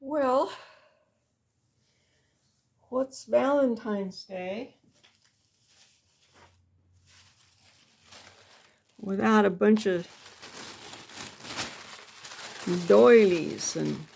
Well, what's Valentine's Day without a bunch of doilies and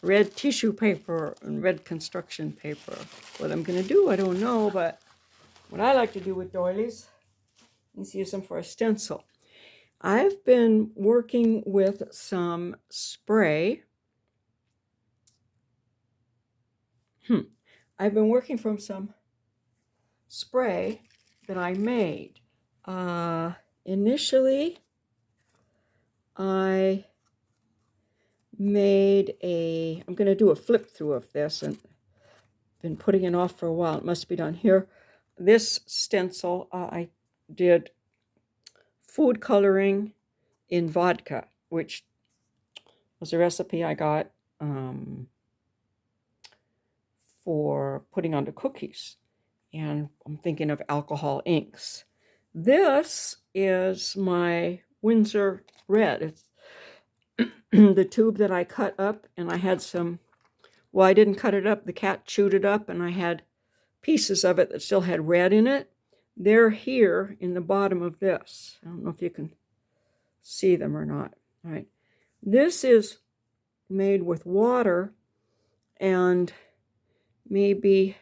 red tissue paper and red construction paper? What I'm going to do, I don't know, but what I like to do with doilies is use them for a stencil. I've been working with some spray. I've been working from some spray that I made. Initially, I made I'm going to do a flip through of this, and been putting it off for a while. It must be done here. This stencil, I did food coloring in vodka, which was a recipe I got for putting onto cookies. And I'm thinking of alcohol inks. This is my Winsor red. It's the tube that I cut up, and I had some, well, I didn't cut it up. The cat chewed it up, and I had pieces of it that still had red in it. They're here in the bottom of this. I don't know if you can see them or not. All right. This is made with water and maybe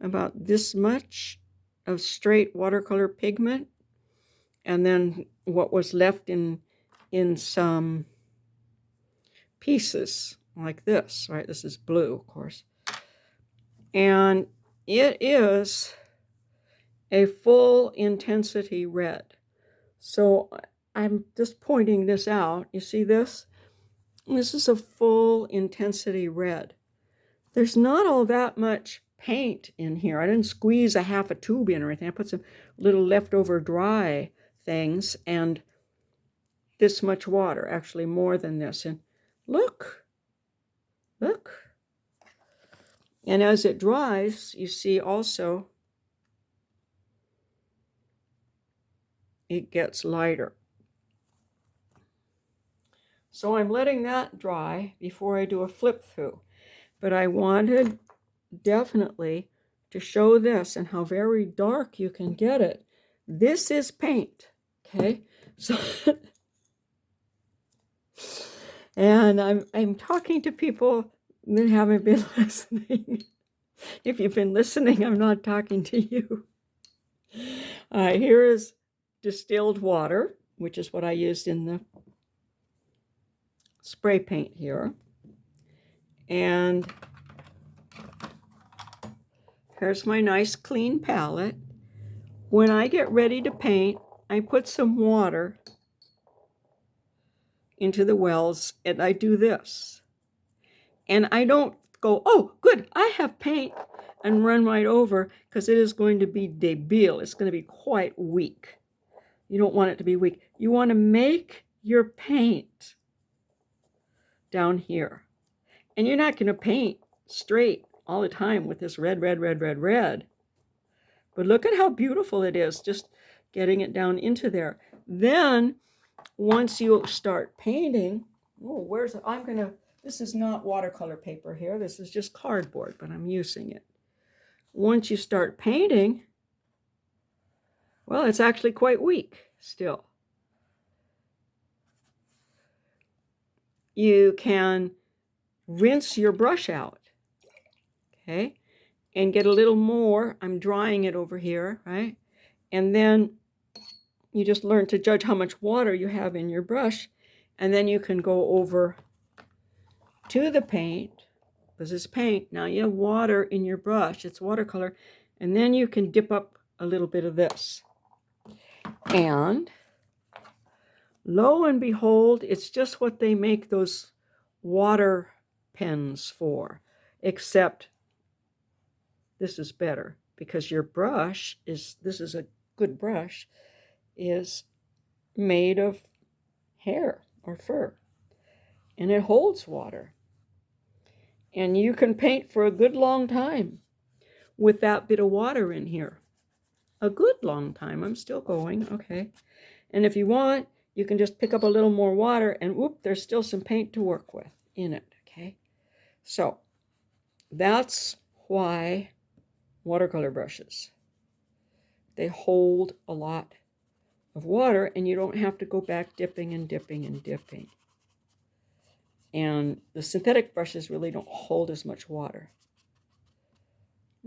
about this much of straight watercolor pigment, and then what was left in some pieces like this, right? This is blue, of course. And it is a full intensity red. So I'm just pointing this out. You see this? This is a full intensity red. There's not all that much paint in here. I didn't squeeze a half a tube in or anything. I put some little leftover dry things and this much water, actually more than this. And look. And as it dries, you see also it gets lighter. So I'm letting that dry before I do a flip through. But I wanted definitely to show this and how very dark you can get it. This is paint, okay? So and I'm talking to people that haven't been listening. If you've been listening, I'm not talking to you. Here is distilled water, which is what I used in the spray paint here. And here's my nice clean palette. When I get ready to paint, I put some water into the wells, and I do this. And I don't go, oh, good, I have paint, and run right over, because it is going to be debile. It's going to be quite weak. You don't want it to be weak. You want to make your paint down here. And you're not going to paint straight all the time with this red. But look at how beautiful it is, just getting it down into there. Then, once you start painting, this is not watercolor paper here. This is just cardboard, but I'm using it. Once you start painting, well, it's actually quite weak still. You can rinse your brush out, okay, and get a little more. I'm drying it over here, right? And then you just learn to judge how much water you have in your brush, and then you can go over to the paint, because it's paint. Now you have water in your brush, it's watercolor, and then you can dip up a little bit of this. And lo and behold, it's just what they make those water pens for, except this is better, because your brush this is a good brush, is made of hair or fur, and it holds water. And you can paint for a good long time with that bit of water in here. A good long time. I'm still going, okay. And if you want, you can just pick up a little more water, and whoop, there's still some paint to work with in it, okay. So that's why watercolor brushes, they hold a lot of water, and you don't have to go back dipping and dipping and dipping. And the synthetic brushes really don't hold as much water.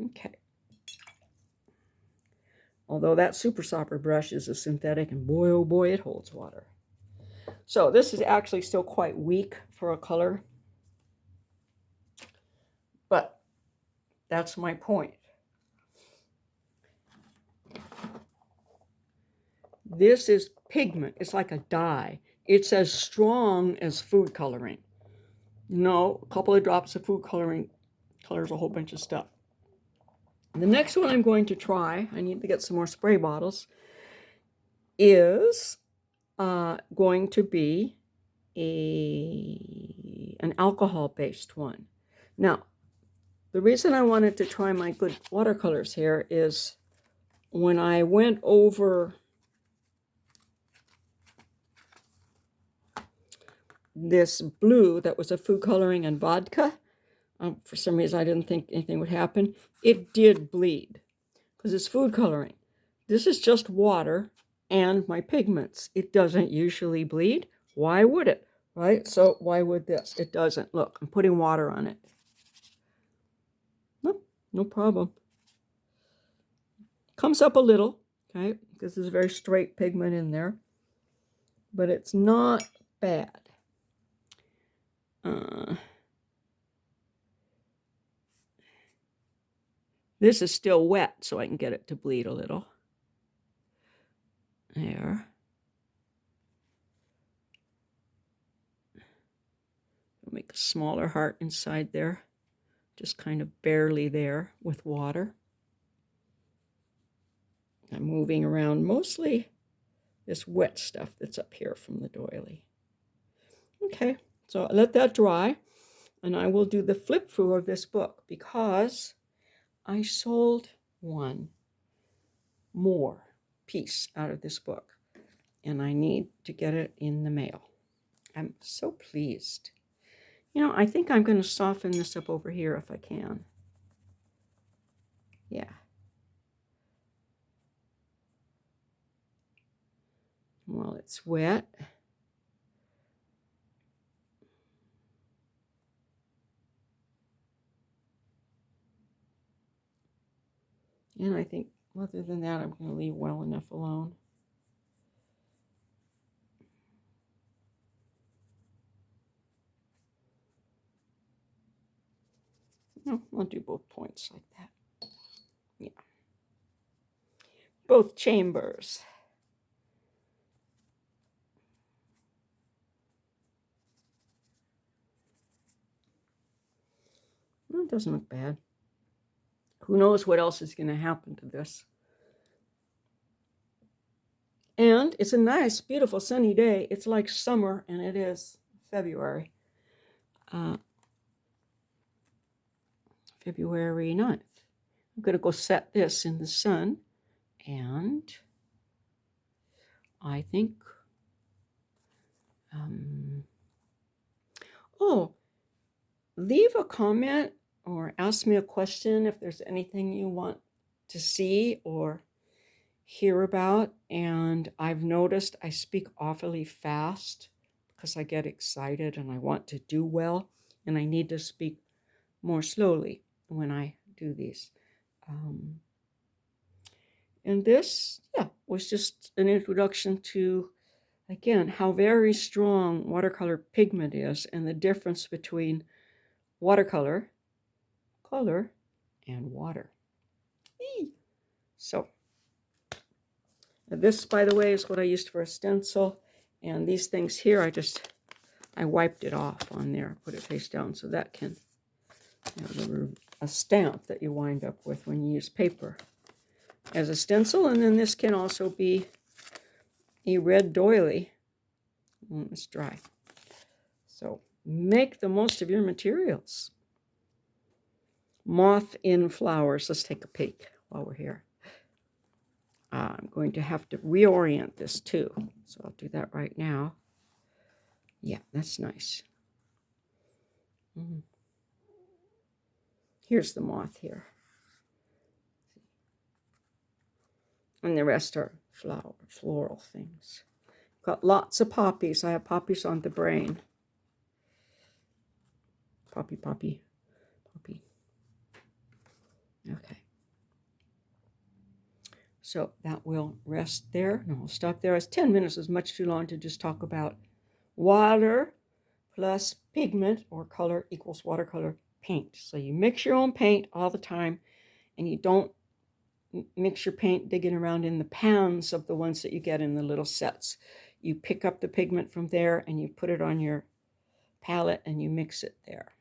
Okay. Although that Super Sopper brush is a synthetic, and boy, oh boy, it holds water. So this is actually still quite weak for a color, but that's my point. This is pigment. It's like a dye. It's as strong as food coloring. No, a couple of drops of food coloring colors a whole bunch of stuff. The next one I'm going to try, I need to get some more spray bottles, is going to be an alcohol-based one. Now, the reason I wanted to try my good watercolors here is when I went over this blue that was a food coloring and vodka, for some reason I didn't think anything would happen. It did bleed because it's food coloring. This is just water and my pigments. It doesn't usually bleed. Why would it? Right? So why would this? It doesn't. Look, I'm putting water on it. No, no problem. Comes up a little, okay? This is very straight pigment in there, but it's not bad. This is still wet, so I can get it to bleed a little. There. I'll make a smaller heart inside there, just kind of barely there with water. I'm moving around mostly this wet stuff that's up here from the doily. Okay, so I let that dry, and I will do the flip through of this book because I sold one more piece out of this book, and I need to get it in the mail. I'm so pleased. You know, I think I'm going to soften this up over here if I can. Yeah. While it's wet. And I think, other than that, I'm going to leave well enough alone. No, I'll do both points like that. Yeah. Both chambers. Well, it doesn't look bad. Who knows what else is going to happen to this? And it's a nice, beautiful, sunny day. It's like summer, and it is February. February 9th. I'm going to go set this in the sun, and I think, oh, leave a comment or ask me a question if there's anything you want to see or hear about. And I've noticed I speak awfully fast because I get excited and I want to do well, and I need to speak more slowly when I do these. And this, yeah, was just an introduction to, again, how very strong watercolor pigment is and the difference between watercolor, color, and water. So this, by the way, is what I used for a stencil. And these things here, I wiped it off on there, put it face down, so that can, a stamp that you wind up with when you use paper as a stencil. And then this can also be a red doily when it's dry. So make the most of your materials. Moth in flowers. Let's take a peek while we're here. I'm going to have to reorient this too, so I'll do that right now. Yeah, that's nice. Here's the moth here. And the rest are floral things. Got lots of poppies. I have poppies on the brain. Poppy, poppy, poppy. Okay. So that will rest there. No, I'll stop there. As 10 minutes is much too long to just talk about water plus pigment or color equals watercolor paint. So you mix your own paint all the time, and you don't mix your paint digging around in the pans of the ones that you get in the little sets. You pick up the pigment from there and you put it on your palette and you mix it there.